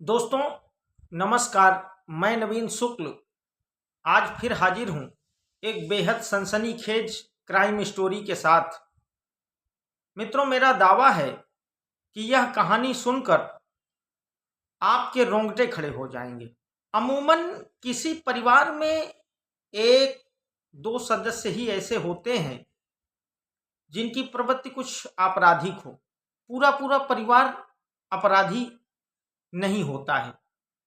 दोस्तों नमस्कार। मैं नवीन शुक्ल आज फिर हाजिर हूं एक बेहद सनसनीखेज क्राइम स्टोरी के साथ। मित्रों, मेरा दावा है कि यह कहानी सुनकर आपके रोंगटे खड़े हो जाएंगे। अमूमन किसी परिवार में एक दो सदस्य ही ऐसे होते हैं जिनकी प्रवृत्ति कुछ आपराधिक हो। पूरा पूरा परिवार अपराधी नहीं होता है,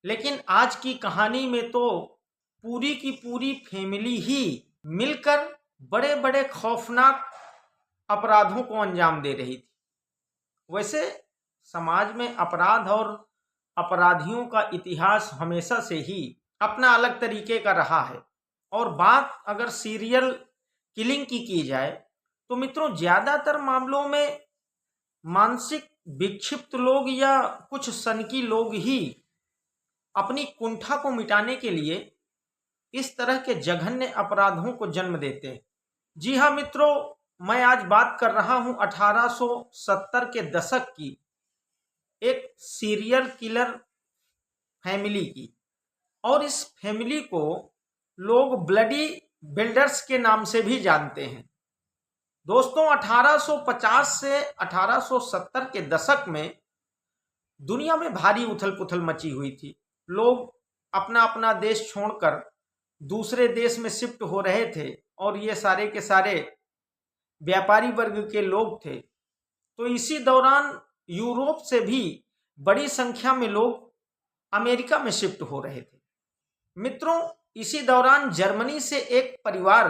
लेकिन आज की कहानी में तो पूरी की पूरी फैमिली ही मिलकर बड़े बड़े खौफनाक अपराधों को अंजाम दे रही थी। वैसे समाज में अपराध और अपराधियों का इतिहास हमेशा से ही अपना अलग तरीके का रहा है। और बात अगर सीरियल किलिंग की जाए तो मित्रों, ज्यादातर मामलों में मानसिक विक्षिप्त लोग या कुछ सनकी लोग ही अपनी कुंठा को मिटाने के लिए इस तरह के जघन्य अपराधों को जन्म देते हैं। जी हाँ मित्रों, मैं आज बात कर रहा हूं 1870 के दशक की एक सीरियल किलर फैमिली की। और इस फैमिली को लोग ब्लडी बिल्डर्स के नाम से भी जानते हैं। दोस्तों, 1850 से 1870 के दशक में दुनिया में भारी उथल पुथल मची हुई थी। लोग अपना अपना देश छोड़कर दूसरे देश में शिफ्ट हो रहे थे और ये सारे के सारे व्यापारी वर्ग के लोग थे। तो इसी दौरान यूरोप से भी बड़ी संख्या में लोग अमेरिका में शिफ्ट हो रहे थे। मित्रों, इसी दौरान जर्मनी से एक परिवार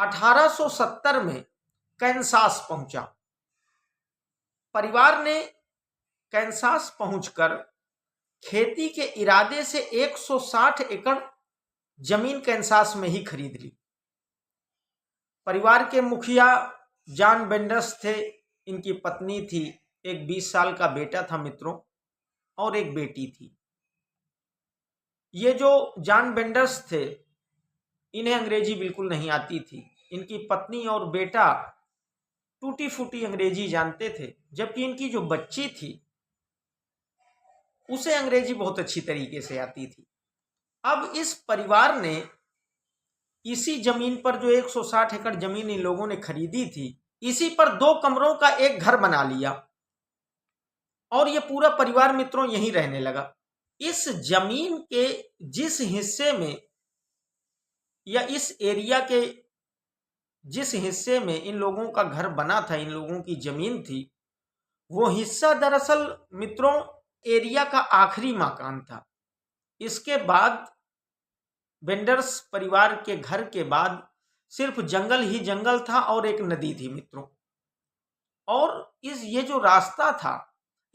1870 में कैंसास पहुंचा। परिवार ने कैंसास पहुंचकर खेती के इरादे से 160 एकड़ जमीन कैंसास में ही खरीद ली। परिवार के मुखिया जॉन बेंडर्स थे, इनकी पत्नी थी, एक 20 साल का बेटा था मित्रों, और एक बेटी थी। ये जो जॉन बेंडर्स थे, इन्हें अंग्रेजी बिल्कुल नहीं आती थी। इनकी पत्नी और बेटा टूटी फूटी अंग्रेजी जानते थे, जबकि इनकी जो बच्ची थी उसे अंग्रेजी बहुत अच्छी तरीके से आती थी। अब इस परिवार ने इसी जमीन पर, जो 160 एकड़ जमीन इन लोगों ने खरीदी थी, इसी पर 2 कमरों का एक घर बना लिया और ये पूरा परिवार मित्रों यहीं रहने लगा। इस जमीन के जिस हिस्से में या इस एरिया के जिस हिस्से में इन लोगों का घर बना था, इन लोगों की जमीन थी, वो हिस्सा दरअसल मित्रों एरिया का आखिरी मकान था। इसके बाद बेंडर्स परिवार के घर के बाद सिर्फ जंगल ही जंगल था और एक नदी थी मित्रों। और ये जो रास्ता था,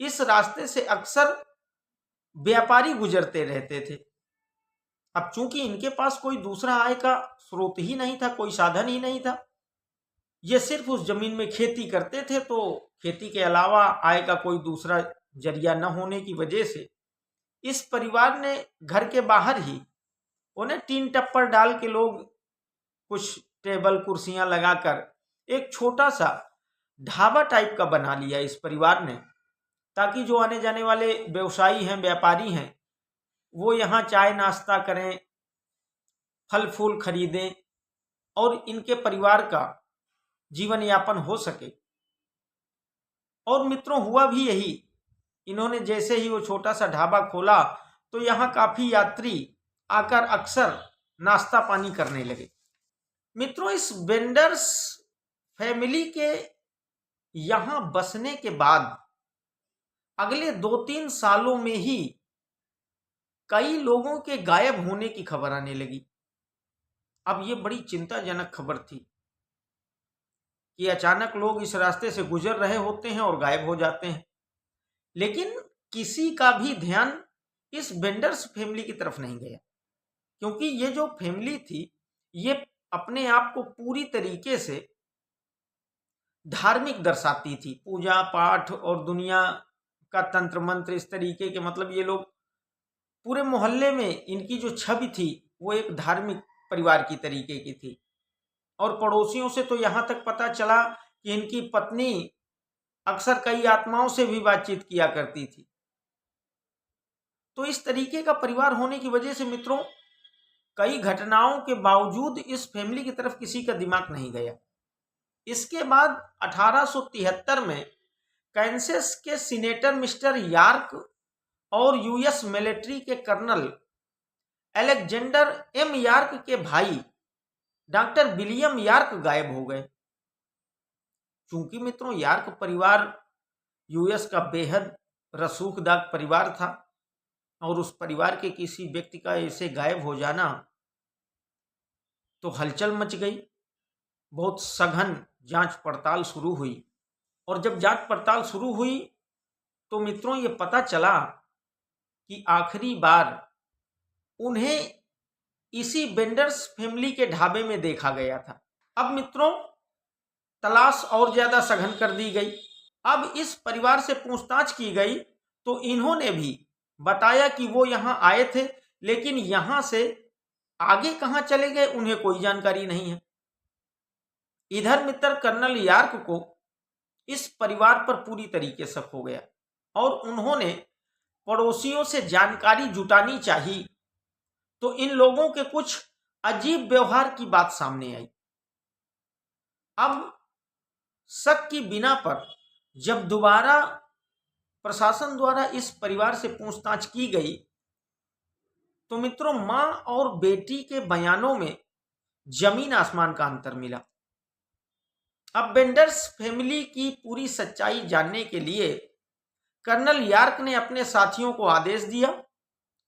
इस रास्ते से अक्सर व्यापारी गुजरते रहते थे। अब चूंकि इनके पास कोई दूसरा आय का स्रोत ही नहीं था, कोई साधन ही नहीं था, ये सिर्फ उस जमीन में खेती करते थे, तो खेती के अलावा आय का कोई दूसरा जरिया न होने की वजह से इस परिवार ने घर के बाहर ही उन्हें टीन टप्पर डाल के, लोग कुछ टेबल कुर्सियां लगाकर एक छोटा सा ढाबा टाइप का बना लिया इस परिवार ने, ताकि जो आने जाने वाले व्यवसायी हैं, व्यापारी हैं, वो यहाँ चाय नाश्ता करें, फल फूल खरीदें और इनके परिवार का जीवन यापन हो सके। और मित्रों, हुआ भी यही। इन्होंने जैसे ही वो छोटा सा ढाबा खोला तो यहाँ काफी यात्री आकर अक्सर नाश्ता पानी करने लगे। मित्रों, इस बेंडर्स फैमिली के यहाँ बसने के बाद अगले 2-3 सालों में ही कई लोगों के गायब होने की खबर आने लगी। अब ये बड़ी चिंताजनक खबर थी कि अचानक लोग इस रास्ते से गुजर रहे होते हैं और गायब हो जाते हैं। लेकिन किसी का भी ध्यान इस बेंडर्स फैमिली की तरफ नहीं गया, क्योंकि ये जो फैमिली थी, ये अपने आप को पूरी तरीके से धार्मिक दर्शाती थी। पूजा पाठ और दुनिया का तंत्र मंत्र, इस तरीके के, मतलब ये लोग पूरे मोहल्ले में, इनकी जो छवि थी वो एक धार्मिक परिवार की तरीके की थी। और पड़ोसियों से तो यहाँ तक पता चला कि इनकी पत्नी अक्सर कई आत्माओं से भी बातचीत किया करती थी। तो इस तरीके का परिवार होने की वजह से मित्रों कई घटनाओं के बावजूद इस फैमिली की तरफ किसी का दिमाग नहीं गया। इसके बाद 1873 में कैंसस के सीनेटर मिस्टर यार्क और यूएस मिलिट्री के कर्नल अलेक्जेंडर एम यार्क के भाई डॉक्टर विलियम यार्क गायब हो गए। चूंकि मित्रों यार्क परिवार यूएस का बेहद रसूखदार परिवार था और उस परिवार के किसी व्यक्ति का ऐसे गायब हो जाना तो हलचल मच गई। बहुत सघन जांच पड़ताल शुरू हुई और जब जांच पड़ताल शुरू हुई तो मित्रों ये पता चला कि आखिरी बार उन्हें इसी बेंडर्स फैमिली के ढाबे में देखा गया था। अब मित्रों तलाश और ज्यादा सघन कर दी गई। अब इस परिवार से पूछताछ की गई तो इन्होंने भी बताया कि वो यहां आए थे, लेकिन यहां से आगे कहां चले गए उन्हें कोई जानकारी नहीं है। इधर मित्र कर्नल यार्क को इस परिवार पर पूरी तरीके से शक हो गया और उन्होंने पड़ोसियों से जानकारी जुटानी चाहिए तो इन लोगों के कुछ अजीब व्यवहार की बात सामने आई। अब शक की बिना पर जब दोबारा प्रशासन द्वारा इस परिवार से पूछताछ की गई तो मित्रों मां और बेटी के बयानों में जमीन आसमान का अंतर मिला। अब बेंडर्स फैमिली की पूरी सच्चाई जानने के लिए कर्नल यार्क ने अपने साथियों को आदेश दिया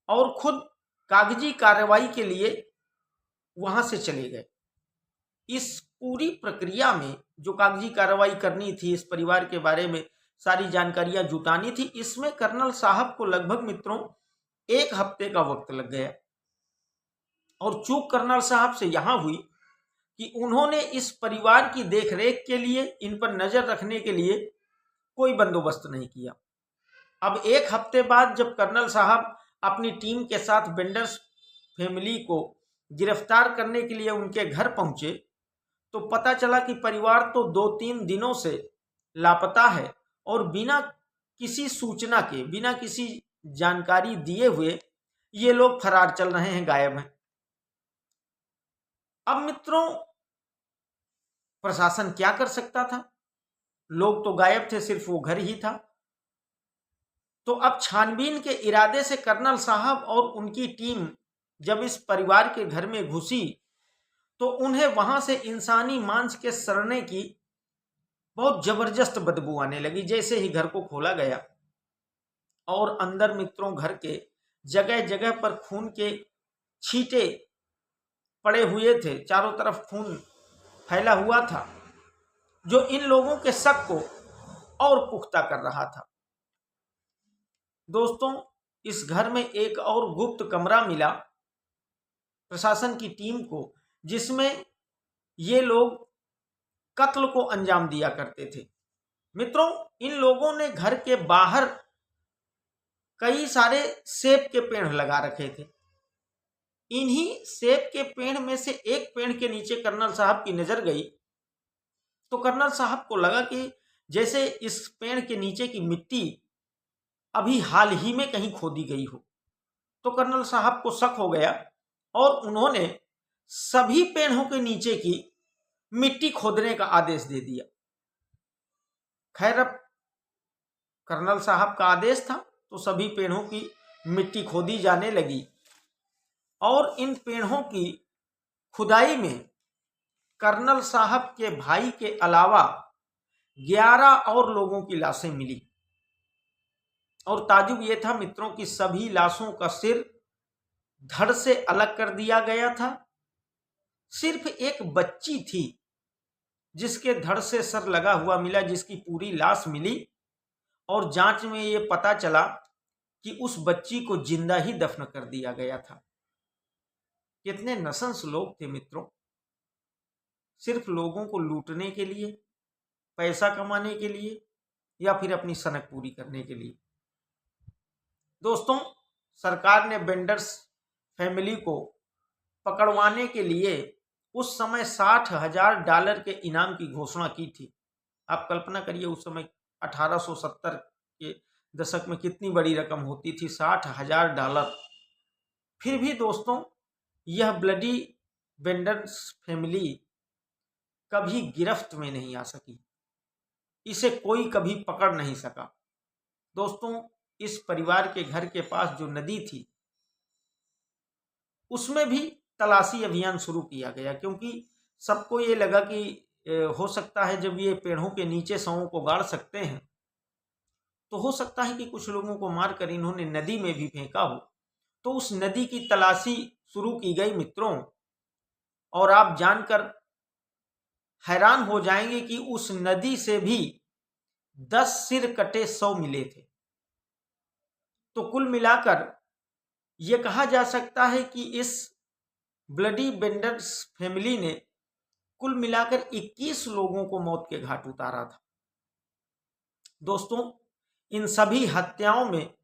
और खुद कागजी कार्रवाई के लिए वहां से चले गए। इस पूरी प्रक्रिया में जो कागजी कार्रवाई करनी थी, इस परिवार के बारे में सारी जानकारियां जुटानी थी, इसमें कर्नल साहब को लगभग मित्रों 1 हफ्ते का वक्त लग गया। और चूक कर्नल साहब से यहां हुई कि उन्होंने इस परिवार की देखरेख के लिए, इन पर नजर रखने के लिए कोई बंदोबस्त नहीं किया। अब 1 हफ्ते बाद जब कर्नल साहब अपनी टीम के साथ बेंडर्स फैमिली को गिरफ्तार करने के लिए उनके घर पहुंचे तो पता चला कि परिवार तो 2-3 दिनों से लापता है और बिना किसी सूचना के, बिना किसी जानकारी दिए हुए ये लोग फरार चल रहे हैं, गायब हैं। अब मित्रों प्रशासन क्या कर सकता था? लोग तो गायब थे, सिर्फ वो घर ही था। तो अब छानबीन के इरादे से कर्नल साहब और उनकी टीम जब इस परिवार के घर में घुसी तो उन्हें वहां से इंसानी मांस के सड़ने की बहुत जबरदस्त बदबू आने लगी। जैसे ही घर को खोला गया और अंदर मित्रों घर के जगह जगह पर खून के छींटे पड़े हुए थे, चारों तरफ खून फैला हुआ था, जो इन लोगों के शक को और पुख्ता कर रहा था। दोस्तों इस घर में एक और गुप्त कमरा मिला प्रशासन की टीम को, जिसमें ये लोग कत्ल को अंजाम दिया करते थे। मित्रों इन लोगों ने घर के बाहर कई सारे सेब के पेड़ लगा रखे थे। इन्हीं सेब के पेड़ में से एक पेड़ के नीचे कर्नल साहब की नजर गई तो कर्नल साहब को लगा कि जैसे इस पेड़ के नीचे की मिट्टी अभी हाल ही में कहीं खोदी गई हो। तो कर्नल साहब को शक हो गया और उन्होंने सभी पेड़ों के नीचे की मिट्टी खोदने का आदेश दे दिया। खैर अब कर्नल साहब का आदेश था तो सभी पेड़ों की मिट्टी खोदी जाने लगी और इन पेड़ों की खुदाई में कर्नल साहब के भाई के अलावा 11 और लोगों की लाशें मिली। और ताजुब यह था मित्रों कि सभी लाशों का सिर धड़ से अलग कर दिया गया था। सिर्फ एक बच्ची थी जिसके धड़ से सर लगा हुआ मिला, जिसकी पूरी लाश मिली और जांच में यह पता चला कि उस बच्ची को जिंदा ही दफन कर दिया गया था। कितने नसंस लोग थे मित्रों, सिर्फ लोगों को लूटने के लिए, पैसा कमाने के लिए या फिर अपनी सनक पूरी करने के लिए। दोस्तों सरकार ने बेंडर्स फैमिली को पकड़वाने के लिए उस समय $60,000 के इनाम की घोषणा की थी। आप कल्पना करिए उस समय 1870 के दशक में कितनी बड़ी रकम होती थी, $60,000। फिर भी दोस्तों यह ब्लडी बेंडर्स फैमिली कभी गिरफ्त में नहीं आ सकी, इसे कोई कभी पकड़ नहीं सका। दोस्तों इस परिवार के घर के पास जो नदी थी उसमें भी तलाशी अभियान शुरू किया गया, क्योंकि सबको ये लगा कि हो सकता है जब ये पेड़ों के नीचे शवों को गाड़ सकते हैं तो हो सकता है कि कुछ लोगों को मारकर इन्होंने नदी में भी फेंका हो। तो उस नदी की तलाशी शुरू की गई मित्रों, और आप जानकर हैरान हो जाएंगे कि उस नदी से भी 10 सिर कटे शव मिले थे। तो कुल मिलाकर यह कहा जा सकता है कि इस ब्लडी बेंडर्स फैमिली ने कुल मिलाकर 21 लोगों को मौत के घाट उतारा था। दोस्तों इन सभी हत्याओं में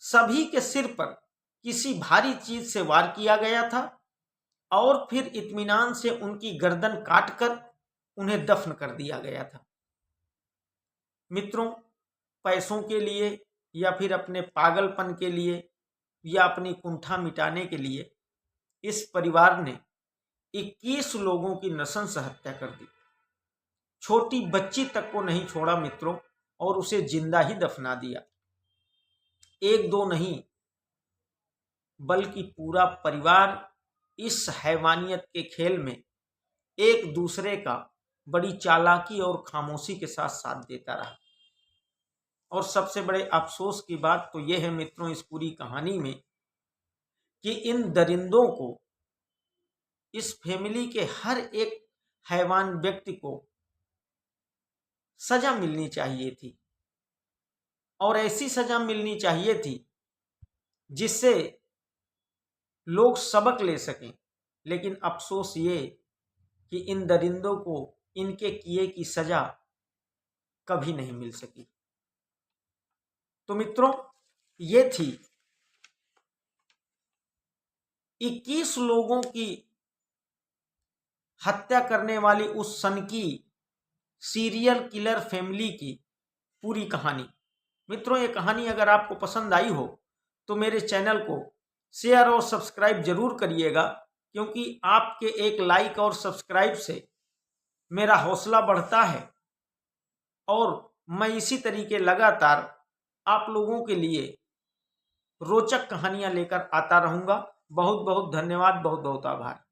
सभी के सिर पर किसी भारी चीज से वार किया गया था और फिर इत्मीनान से उनकी गर्दन काटकर उन्हें दफन कर दिया गया था। मित्रों पैसों के लिए या फिर अपने पागलपन के लिए या अपनी कुंठा मिटाने के लिए इस परिवार ने 21 लोगों की नृशंस हत्या कर दी। छोटी बच्ची तक को नहीं छोड़ा मित्रों, और उसे जिंदा ही दफना दिया। एक दो नहीं बल्कि पूरा परिवार इस हैवानियत के खेल में एक दूसरे का बड़ी चालाकी और खामोशी के साथ साथ देता रहा। और सबसे बड़े अफसोस की बात तो यह है मित्रों इस पूरी कहानी में कि इन दरिंदों को, इस फैमिली के हर एक हैवान व्यक्ति को सजा मिलनी चाहिए थी, और ऐसी सजा मिलनी चाहिए थी जिससे लोग सबक ले सकें। लेकिन अफसोस ये कि इन दरिंदों को इनके किए की सजा कभी नहीं मिल सकी। तो मित्रों ये थी 21 लोगों की हत्या करने वाली उस सनकी सीरियल किलर फैमिली की पूरी कहानी। मित्रों ये कहानी अगर आपको पसंद आई हो तो मेरे चैनल को शेयर और सब्सक्राइब जरूर करिएगा, क्योंकि आपके एक लाइक और सब्सक्राइब से मेरा हौसला बढ़ता है और मैं इसी तरीके लगातार आप लोगों के लिए रोचक कहानियां लेकर आता रहूंगा। बहुत बहुत धन्यवाद, बहुत बहुत आभार।